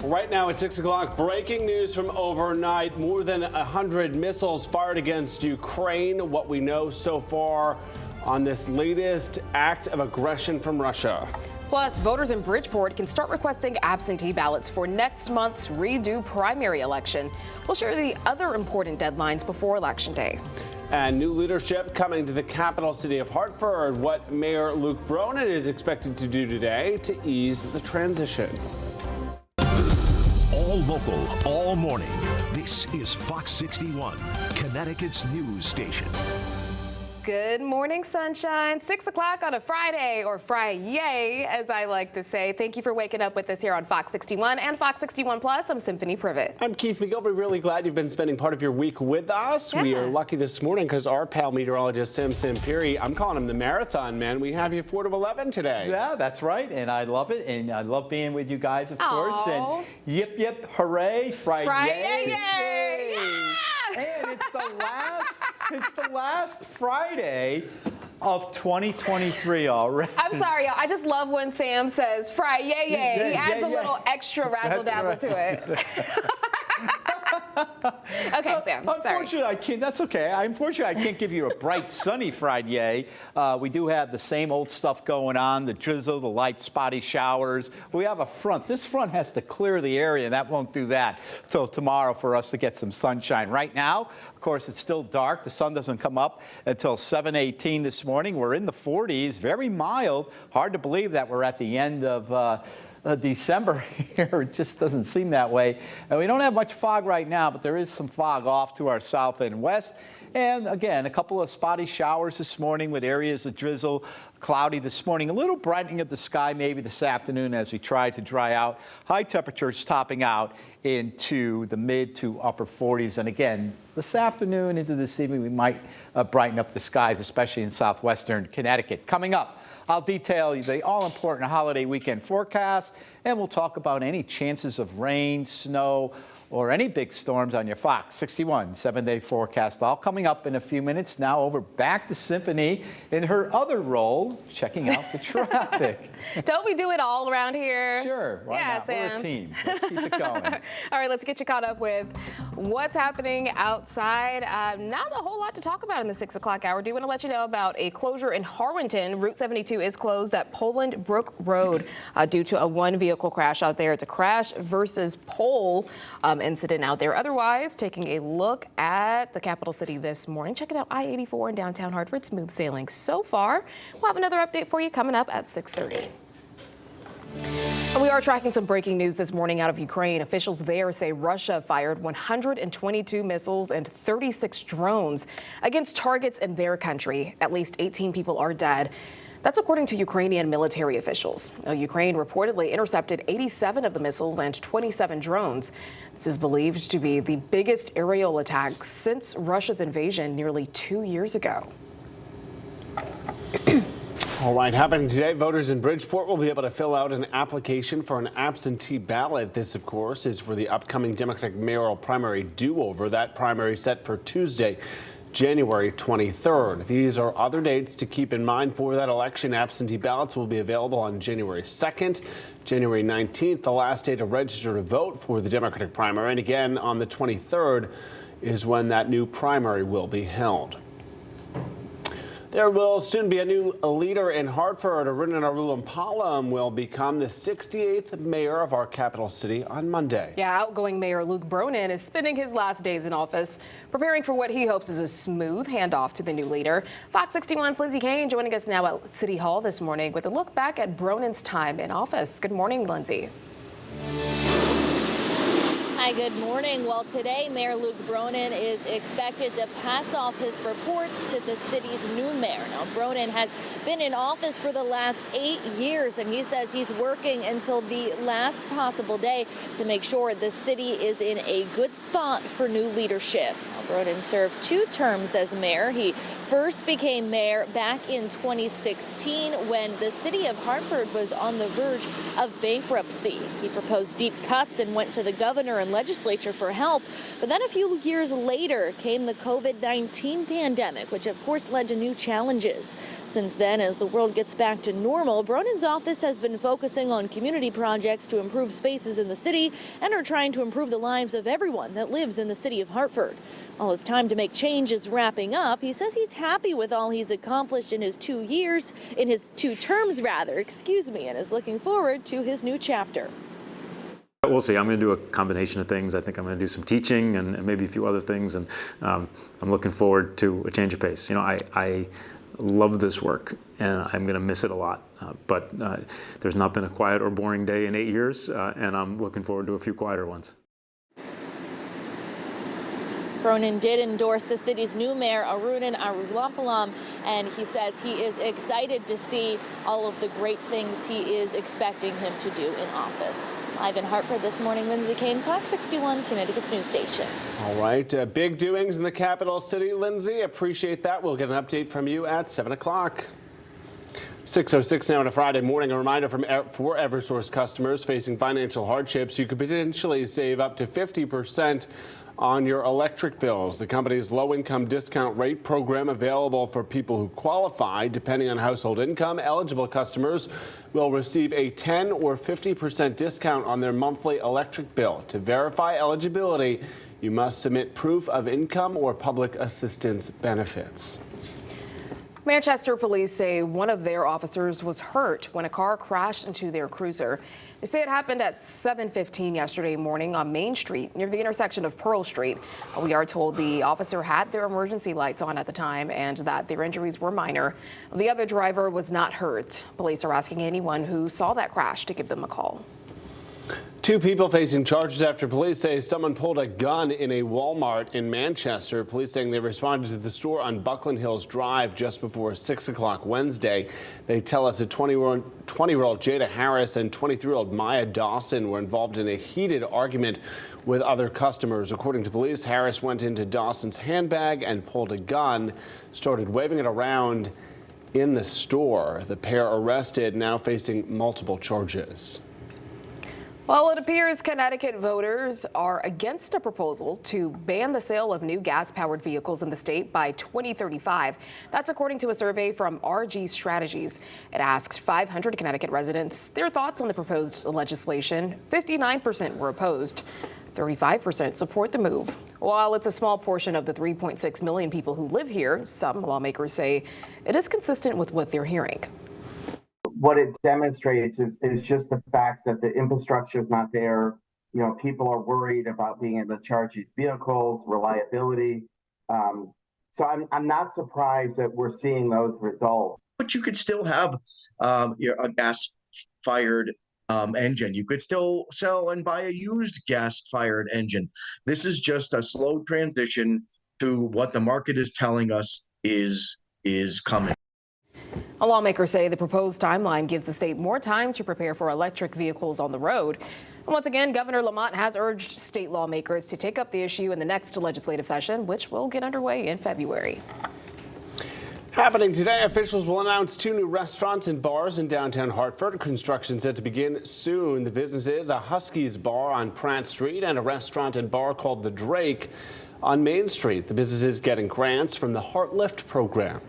Right now at 6 o'clock, breaking news from overnight. More than 100 missiles fired against Ukraine. What we know so far on this latest act of aggression from Russia. Plus, voters in Bridgeport can start requesting absentee ballots for next month's redo primary election. We'll share the other important deadlines before Election Day. And new leadership coming to the capital city of Hartford. What Mayor Luke Bronin is expected to do today to ease the transition. All local, all morning. This is Fox 61, Connecticut's news station. Good morning, sunshine. 6 o'clock on a Friday, or Fry-yay, as I like to say. Thank you for waking up with us here on Fox 61 and Fox 61 Plus. I'm Symphony Privet. I'm Keith McGilvery. Really glad you've been spending part of your week with us. Yeah. We are lucky this morning because our pal meteorologist Sim Piri, I'm calling him the marathon man. We have you 4 to 11 today. Yeah, that's right, and I love it, and I love being with you guys, of course. And yip yip hooray, Friday! Yay! Yeah! And it's the last Friday of 2023 already. I'm sorry, y'all. I just love when Sam says Fry-yay-yay. He adds a little extra razzle-dazzle to it. Okay, Sam. Unfortunately, I can't. That's okay. Unfortunately, I can't give you a bright, sunny Friday. We do have the same old stuff going on: the drizzle, the light, spotty showers. We have a front. This front has to clear the area, and that won't do that till tomorrow for us to get some sunshine. Right now, of course, it's still dark. The sun doesn't come up until 7:18 this morning. We're in the 40s, very mild. Hard to believe that we're at the end of December here. It just doesn't seem that way. And we don't have much fog right now, but there is some fog off to our south and west. And again, a couple of spotty showers this morning with areas of drizzle. Cloudy this morning, a little brightening of the sky maybe this afternoon as we try to dry out. High temperatures topping out into the mid to upper 40s. And again, this afternoon into this evening, we might brighten up the skies, especially in southwestern Connecticut. Coming up, I'll detail the all-important holiday weekend forecast, and we'll talk about any chances of rain, snow, or any big storms on your Fox 61 7-day forecast. All coming up in a few minutes. Now over back to Symphony in her other role, checking out the traffic. Don't we do it all around here? Sure. Why not? Sam. We're a team. Let's keep it going. All right, let's get you caught up with what's happening outside. Not a whole lot to talk about in the 6 o'clock hour. Do want to let you know about a closure in Harwinton. Route 72 is closed at Poland Brook Road due to a one-vehicle crash out there. It's a crash versus pole incident out there. Otherwise, taking a look at the capital city this morning, checking out I-84 in downtown Hartford. Smooth sailing so far. We'll have another update for you coming up at 6:30. We are tracking some breaking news this morning out of Ukraine. Officials there say Russia fired 122 missiles and 36 drones against targets in their country. At least 18 people are dead. That's according to Ukrainian military officials. Ukraine reportedly intercepted 87 of the missiles and 27 drones. This is believed to be the biggest aerial attack since Russia's invasion nearly 2 years ago. All right, happening today, voters in Bridgeport will be able to fill out an application for an absentee ballot. This, of course, is for the upcoming Democratic mayoral primary do-over. That primary set for Tuesday, January 23rd. These are other dates to keep in mind for that election. Absentee ballots will be available on January 2nd, January 19th, the last day to register to vote for the Democratic primary. And again, on the 23rd is when that new primary will be held. There will soon be a new leader in Hartford. Aruna Narulam will become the 68th mayor of our capital city on Monday. Yeah, outgoing Mayor Luke Bronin is spending his last days in office, preparing for what he hopes is a smooth handoff to the new leader. Fox 61's Lindsay Kane joining us now at City Hall this morning with a look back at Bronin's time in office. Good morning, Lindsay. Hi, good morning. Well, today, Mayor Luke Bronin is expected to pass off his reports to the city's new mayor. Now, Bronin has been in office for the last 8 years, and he says he's working until the last possible day to make sure the city is in a good spot for new leadership. Broden served 2 terms as mayor. He first became mayor back in 2016 when the city of Hartford was on the verge of bankruptcy. He proposed deep cuts and went to the governor and legislature for help. But then a few years later came the COVID-19 pandemic, which of course led to new challenges. Since then, as the world gets back to normal, Broden's office has been focusing on community projects to improve spaces in the city and are trying to improve the lives of everyone that lives in the city of Hartford. While his time to make change is wrapping up, he says he's happy with all he's accomplished in his 2 terms, and is looking forward to his new chapter. We'll see. I'm going to do a combination of things. I think I'm going to do some teaching and maybe a few other things, and I'm looking forward to a change of pace. You know, I love this work, and I'm going to miss it a lot. But there's not been a quiet or boring day in 8 years, and I'm looking forward to a few quieter ones. Broden did endorse the city's new mayor, Arunan Arulapalam, and he says he is excited to see all of the great things he is expecting him to do in office. Live in Hartford this morning, Lindsay Kane, Fox 61, Connecticut's news station. All right, big doings in the capital city, Lindsay. Appreciate that. We'll get an update from you at 7 o'clock. 6:06 now on a Friday morning. A reminder for Eversource customers facing financial hardships, you could potentially save up to 50% on your electric bills. The company's low-income discount rate program available for people who qualify. Depending on household income, eligible customers will receive a 10 or 50% discount on their monthly electric bill. To verify eligibility, you must submit proof of income or public assistance benefits. Manchester police say one of their officers was hurt when a car crashed into their cruiser. They say it happened at 7:15 yesterday morning on Main Street near the intersection of Pearl Street. We are told the officer had their emergency lights on at the time and that their injuries were minor. The other driver was not hurt. Police are asking anyone who saw that crash to give them a call. 2 people facing charges after police say someone pulled a gun in a Walmart in Manchester. Police saying they responded to the store on Buckland Hills Drive just before 6 o'clock Wednesday. They tell us a 20-year-old Jada Harris and 23-year-old Maya Dawson were involved in a heated argument with other customers. According to police, Harris went into Dawson's handbag and pulled a gun, started waving it around in the store. The pair arrested, now facing multiple charges. Well, it appears Connecticut voters are against a proposal to ban the sale of new gas-powered vehicles in the state by 2035. That's according to a survey from RG Strategies. It asked 500 Connecticut residents their thoughts on the proposed legislation. 59% were opposed. 35% support the move. While it's a small portion of the 3.6 million people who live here, some lawmakers say it is consistent with what they're hearing. What it demonstrates is just the fact that the infrastructure is not there. You know, people are worried about being able to charge these vehicles, reliability. So I'm not surprised that we're seeing those results. But you could still have a gas-fired engine. You could still sell and buy a used gas-fired engine. This is just a slow transition to what the market is telling us is coming. Lawmakers say the proposed timeline gives the state more time to prepare for electric vehicles on the road. And once again, Governor Lamont has urged state lawmakers to take up the issue in the next legislative session, which will get underway in February. Happening today, officials will announce 2 new restaurants and bars in downtown Hartford. Construction set to begin soon. The business is a Husky's bar on Pratt Street and a restaurant and bar called The Drake on Main Street. The business is getting grants from the Heart Lift program.